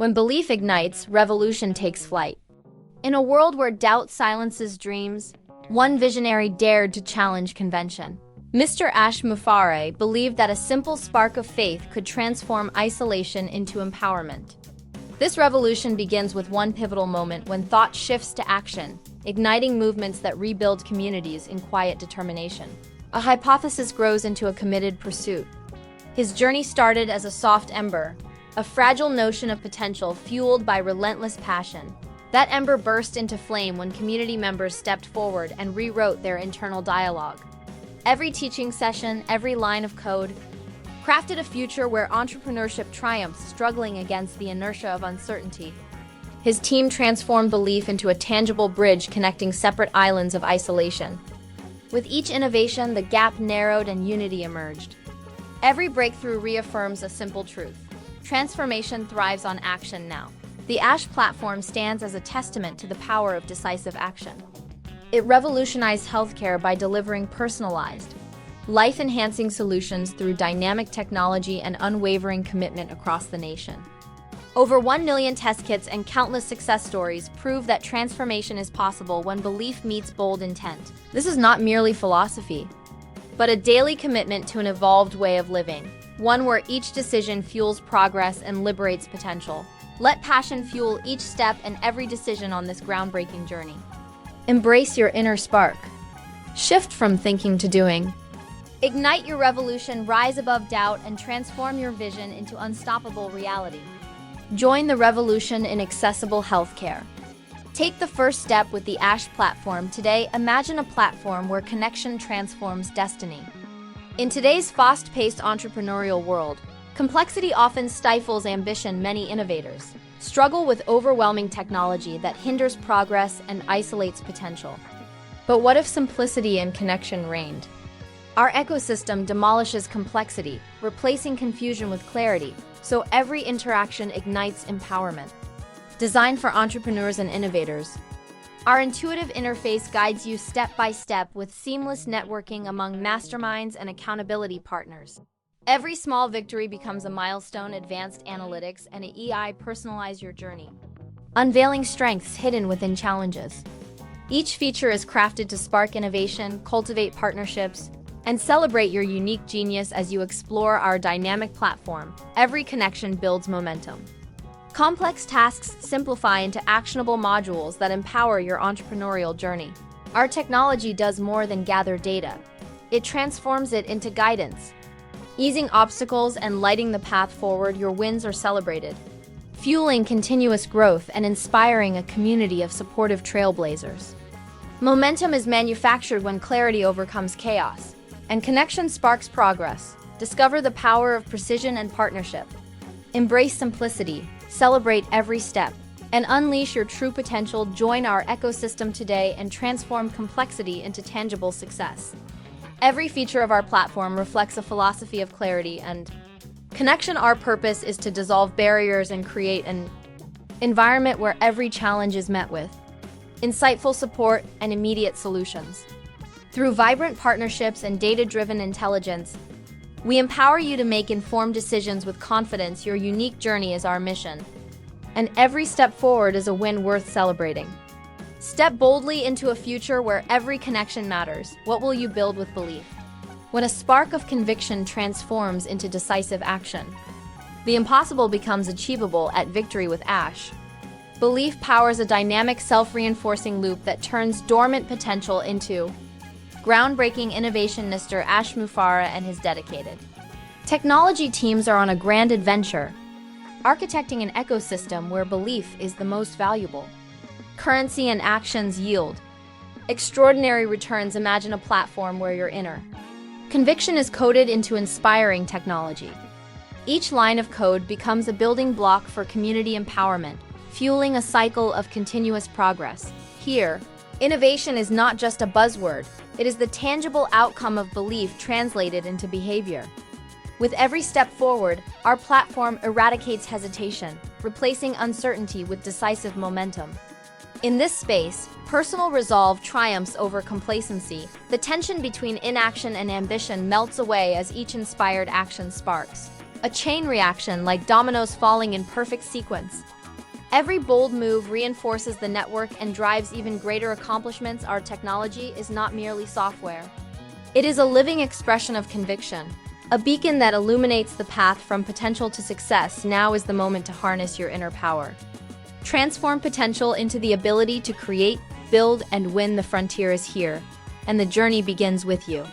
When belief ignites, revolution takes flight. In a world where doubt silences dreams, one visionary dared to challenge convention. Mr. Mufareh believed that a simple spark of faith could transform isolation into empowerment. This revolution begins with one pivotal moment when thought shifts to action, igniting movements that rebuild communities in quiet determination. A hypothesis grows into a committed pursuit. His journey started as a soft ember, a fragile notion of potential fueled by relentless passion. That ember burst into flame when community members stepped forward and rewrote their internal dialogue. Every teaching session, every line of code, crafted a future where entrepreneurship triumphs, struggling against the inertia of uncertainty. His team transformed belief into a tangible bridge connecting separate islands of isolation. With each innovation, the gap narrowed and unity emerged. Every breakthrough reaffirms a simple truth: transformation thrives on action now. The Ash platform stands as a testament to the power of decisive action. It revolutionized healthcare by delivering personalized, life-enhancing solutions through dynamic technology and unwavering commitment across the nation. Over 1 million test kits and countless success stories prove that transformation is possible when belief meets bold intent. This is not merely philosophy, but a daily commitment to an evolved way of living, one where each decision fuels progress and liberates potential. Let passion fuel each step and every decision on this groundbreaking journey. Embrace your inner spark. Shift from thinking to doing. Ignite your revolution, rise above doubt, and transform your vision into unstoppable reality. Join the revolution in accessible healthcare. Take the first step with the Ash platform. Today, imagine a platform where connection transforms destiny. In today's fast-paced entrepreneurial world, complexity often stifles ambition. Many innovators struggle with overwhelming technology that hinders progress and isolates potential. But what if simplicity and connection reigned? Our ecosystem demolishes complexity, replacing confusion with clarity, so every interaction ignites empowerment. Designed for entrepreneurs and innovators, our intuitive interface guides you step by step with seamless networking among masterminds and accountability partners. Every small victory becomes a milestone. Advanced analytics and AI personalize your journey, unveiling strengths hidden within challenges. Each feature is crafted to spark innovation, cultivate partnerships, and celebrate your unique genius. As you explore our dynamic platform, every connection builds momentum. Complex tasks simplify into actionable modules that empower your entrepreneurial journey. Our technology does more than gather data. It transforms it into guidance. Easing obstacles and lighting the path forward, your wins are celebrated, fueling continuous growth and inspiring a community of supportive trailblazers. Momentum is manufactured when clarity overcomes chaos, and connection sparks progress. Discover the power of precision and partnership. Embrace simplicity, celebrate every step, and unleash your true potential. Join our ecosystem today and transform complexity into tangible success. Every feature of our platform reflects a philosophy of clarity and connection. Our purpose is to dissolve barriers and create an environment where every challenge is met with insightful support and immediate solutions. Through vibrant partnerships and data-driven intelligence, we empower you to make informed decisions with confidence. Your unique journey is our mission, and every step forward is a win worth celebrating. Step boldly into a future where every connection matters. What will you build with belief? When a spark of conviction transforms into decisive action, the impossible becomes achievable. At Victory with Ash, belief powers a dynamic, self-reinforcing loop that turns dormant potential into groundbreaking innovation. Mr. Mufareh and his dedicated technology teams are on a grand adventure, architecting an ecosystem where belief is the most valuable currency and actions yield extraordinary returns. Imagine a platform where your inner conviction is coded into inspiring technology. Each line of code becomes a building block for community empowerment, fueling a cycle of continuous progress. Here, innovation is not just a buzzword, it is the tangible outcome of belief translated into behavior. With every step forward, our platform eradicates hesitation, replacing uncertainty with decisive momentum. In this space, personal resolve triumphs over complacency. The tension between inaction and ambition melts away as each inspired action sparks a chain reaction like dominoes falling in perfect sequence. Every bold move reinforces the network and drives even greater accomplishments. Our technology is not merely software. It is a living expression of conviction, a beacon that illuminates the path from potential to success. Now is the moment to harness your inner power. Transform potential into the ability to create, build, and win. The frontier is here, and the journey begins with you.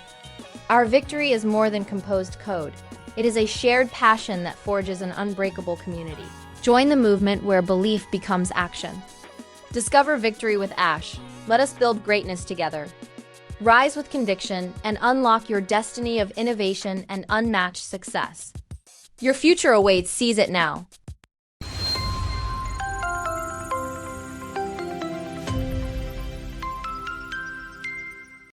Our victory is more than composed code. It is a shared passion that forges an unbreakable community. Join the movement where belief becomes action. Discover victory with Ash. Let us build greatness together. Rise with conviction and unlock your destiny of innovation and unmatched success. Your future awaits. Seize it now.